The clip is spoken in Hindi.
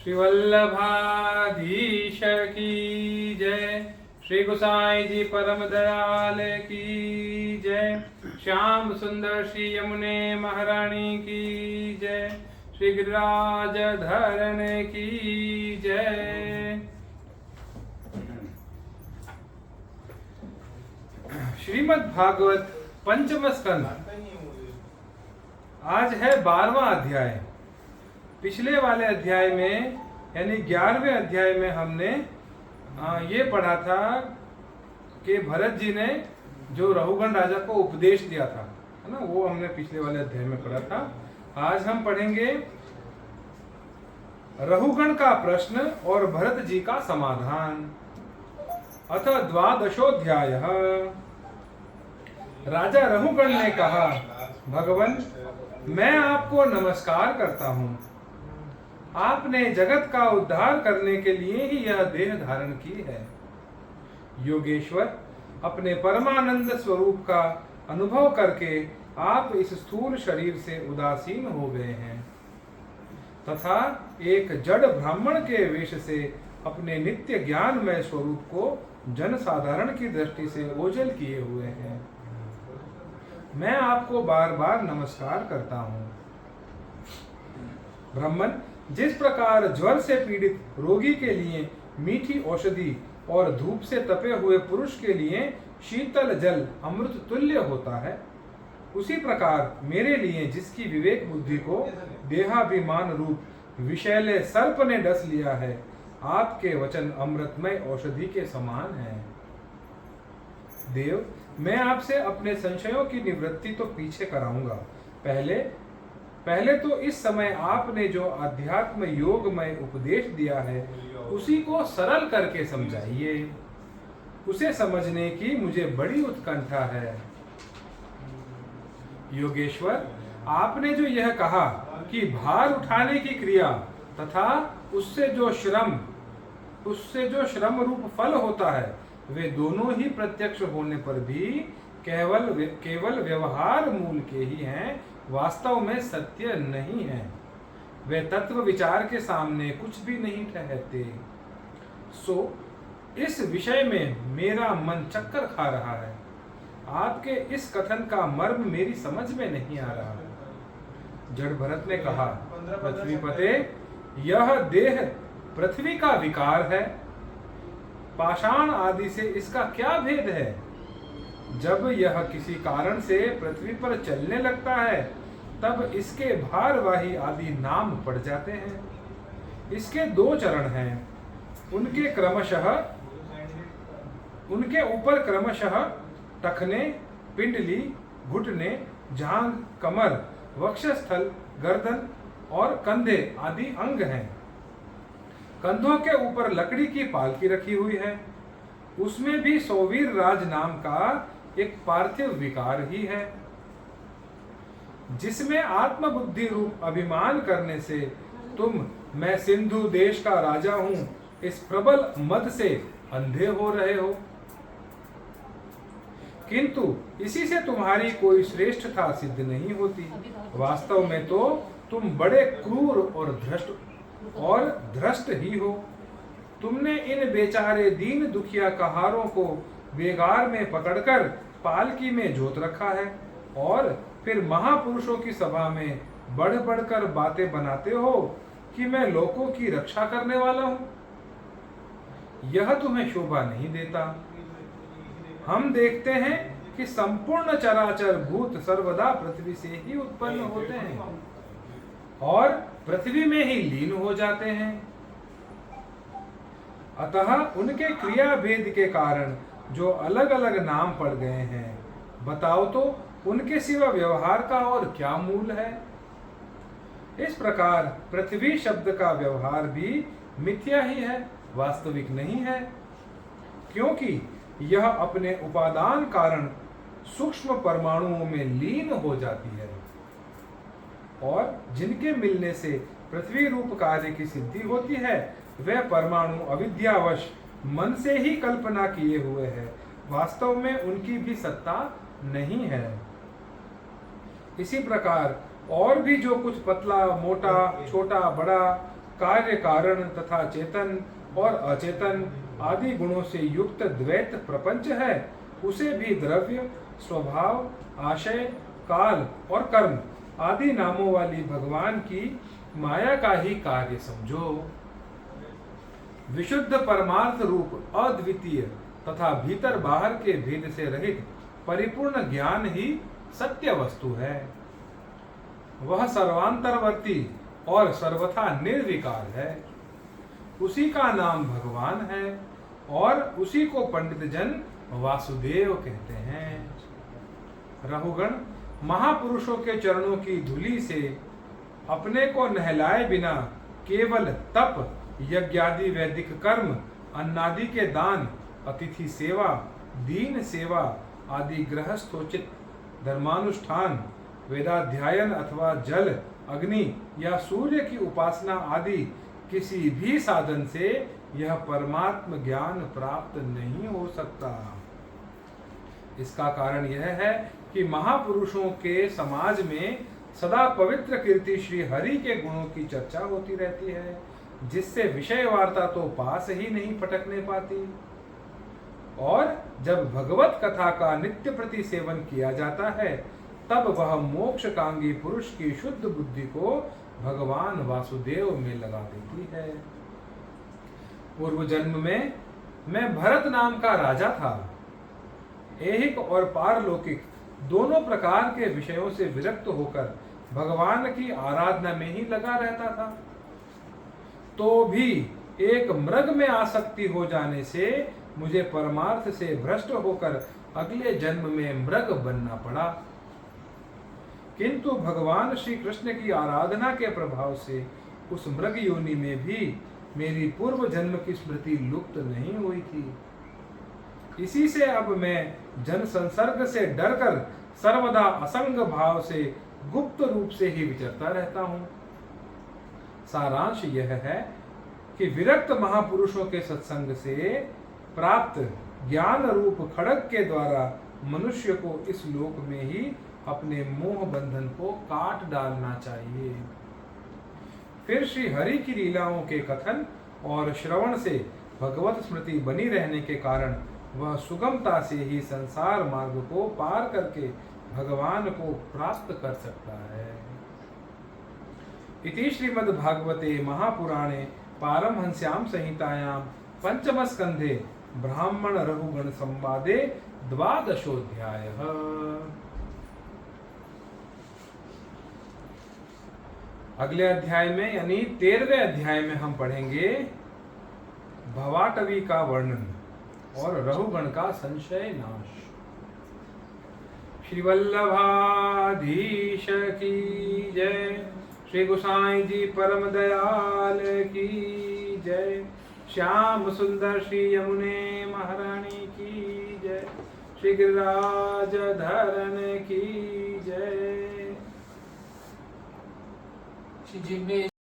श्री वल्लभाधीश की जय। श्री गोसाई जी परम दयाल की जय। श्याम सुंदर श्री यमुने महारानी की जय। श्री गिरिराज धरण की जय। श्रीमद् भागवत पंचम स्कंद आज है 12वां अध्याय। पिछले वाले अध्याय में यानी 11वें अध्याय में हमने ये पढ़ा था कि भरत जी ने जो रहुगण राजा को उपदेश दिया था, है ना, वो हमने पिछले वाले अध्याय में पढ़ा था। आज हम पढ़ेंगे रहुगण का प्रश्न और भरत जी का समाधान। अथ 12वाध्याय। राजा रहुगण ने कहा, भगवन, मैं आपको नमस्कार करता हूँ। आपने जगत का उद्धार करने के लिए ही यह देह धारण की है। योगेश्वर, अपने परमानंद स्वरूप का अनुभव करके आप इस स्थूल शरीर से उदासीन हो गए हैं तथा एक जड़ ब्राह्मण के वेश से अपने नित्य ज्ञानमय स्वरूप को जन साधारण की दृष्टि से ओझल किए हुए हैं। मैं आपको बार बार नमस्कार करता हूँ। ब्राह्मण, जिस प्रकार ज्वर से पीड़ित रोगी के लिए मीठी औषधि और धूप से तपे हुए पुरुष के लिए शीतल जल अमृत तुल्य होता है, उसी प्रकार मेरे लिए जिसकी विवेक बुद्धि को देहाभिमान रूप विषैले सर्प ने डस लिया है, आपके वचन अमृतमय औषधि के समान हैं। देव, मैं आपसे अपने संशयों की निवृत्ति तो पीछे कराऊंगा। पहले तो इस समय आपने जो अध्यात्म योगमय उपदेश दिया है उसी को सरल करके समझाइए। उसे समझने की मुझे बड़ी उत्कंठा है। योगेश्वर, आपने जो यह कहा कि भार उठाने की क्रिया तथा उससे जो श्रम रूप फल होता है, वे दोनों ही प्रत्यक्ष होने पर भी केवल व्यवहार मूल के ही हैं, वास्तव में सत्य नहीं है। वे तत्व विचार के सामने कुछ भी नहीं ठहरते। सो इस विषय में मेरा मन चक्कर खा रहा है। आपके इस कथन का मर्म मेरी समझ में नहीं आ रहा। जड़ भरत ने कहा, पृथ्वीपते, यह देह पृथ्वी का विकार है। पाषाण आदि से इसका क्या भेद है? जब यह किसी कारण से पृथ्वी पर चलने लगता है तब इसके भारवाही आदि नाम पड़ जाते हैं। इसके दो चरण हैं, उनके ऊपर क्रमशः टखने, पिंडली, घुटने, जांघ, कमर, वक्षस्थल, गर्दन और कंधे आदि अंग हैं। कंधों के ऊपर लकड़ी की पालकी रखी हुई है। उसमें भी सौवीर राज नाम का एक पार्थिव विकार ही है, जिसमें आत्मबुद्धि रूप अभिमान करने से तुम, मैं सिंधु देश का राजा हूं, इस प्रबल मद से अंधे हो रहे हो। किंतु इसी से तुम्हारी कोई श्रेष्ठता सिद्ध नहीं होती। वास्तव में तो तुम बड़े क्रूर और धृष्ट ही हो। तुमने इन बेचारे दीन दुखिया कहारों को बेगार में पकड़कर पालकी में जोत रखा है और फिर महापुरुषों की सभा में बढ़ बढ़कर बातें बनाते हो कि मैं लोगों की रक्षा करने वाला हूं। यह तुम्हें शोभा नहीं देता। हम देखते हैं कि संपूर्ण चराचर भूत सर्वदा पृथ्वी से ही उत्पन्न होते हैं और पृथ्वी में ही लीन हो जाते हैं। अतः उनके क्रिया भेद के कारण जो अलग अलग नाम पड़ गए हैं, बताओ तो उनके सिवा व्यवहार का और क्या मूल है? इस प्रकार पृथ्वी शब्द का व्यवहार भी मिथ्या ही है, वास्तविक नहीं है, क्योंकि यह अपने उपादान कारण सूक्ष्म परमाणुओं में लीन हो जाती है और जिनके मिलने से पृथ्वी रूप कार्य की सिद्धि होती है, वह परमाणु अविद्यावश मन से ही कल्पना किए हुए है, वास्तव में उनकी भी सत्ता नहीं है। इसी प्रकार और भी जो कुछ पतला, मोटा, छोटा, बड़ा, कार्य कारण तथा चेतन और अचेतन आदि गुणों से युक्त द्वैत प्रपंच है, उसे भी द्रव्य, स्वभाव, आशय, काल और कर्म आदि नामों वाली भगवान की माया का ही कार्य समझो। विशुद्ध परमार्थ रूप अद्वितीय तथा भीतर बाहर के भेद से रहित परिपूर्ण ज्ञान ही सत्य वस्तु है। वह सर्वांतरवर्ती और सर्वथा निर्विकार है। उसी का नाम भगवान है और उसी को पंडित जन वासुदेव कहते हैं। रहुगण महापुरुषों के चरणों की धूलि से अपने को नहलाए बिना केवल तप, यज्ञादि वैदिक कर्म, अन्नादि के दान, अतिथि सेवा, दीन सेवा आदि गृहस्थोचित धर्मानुष्ठान, वेदाध्ययन अथवा जल, अग्नि या सूर्य की उपासना आदि किसी भी साधन से यह परमात्म ज्ञान प्राप्त नहीं हो सकता। इसका कारण यह है कि महापुरुषों के समाज में सदा पवित्र कीर्ति श्री हरि के गुणों की चर्चा होती रहती है, जिससे विषय वार्ता तो पास ही नहीं पटकने पाती। और जब भगवत कथा का नित्य प्रति सेवन किया जाता है, तब वह मोक्षकांगी पुरुष की शुद्ध बुद्धि को भगवान वासुदेव में लगा देती है। पूर्व जन्म में मैं भरत नाम का राजा था। ऐहिक और पारलौकिक दोनों प्रकार के विषयों से विरक्त होकर भगवान की आराधना में ही लगा रहता था। तो भी एक मृग में आसक्ति हो जाने से मुझे परमार्थ से भ्रष्ट होकर अगले जन्म में मृग बनना पड़ा। किंतु भगवान श्री कृष्ण की आराधना के प्रभाव से उस मृग योनि में भी मेरी पूर्व जन्म की स्मृति लुप्त नहीं हुई थी। इसी से अब मैं जन संसर्ग से डरकर सर्वदा असंग भाव से गुप्त रूप से ही विचरता रहता हूँ। सारांश यह है कि विरक्त महापुरुषों के सत्संग से प्राप्त ज्ञान रूप खड्ग के द्वारा मनुष्य को इस लोक में ही अपने मोह बंधन को काट डालना चाहिए। फिर श्री हरि की लीलाओं के कथन और श्रवण से भगवत स्मृति बनी रहने के कारण वह सुगमता से ही संसार मार्ग को पार करके भगवान को प्राप्त कर सकता है। इति श्रीमद्भागवते महापुराणे पारमहंस्यां संहितायां पंचम स्कंधे ब्राह्मण रहुगण संवादे 12वाध्यायः। अगले अध्याय में यानी 13वें अध्याय में हम पढ़ेंगे भवाटवी का वर्णन और रहुगण का संशय नाश। श्री वल्लभाधीश की जय। श्री गोसाई जी परम दयाल की जय। श्याम सुंदर श्री यमुने महारानी की जय। श्री गिरिराज धरन की जय।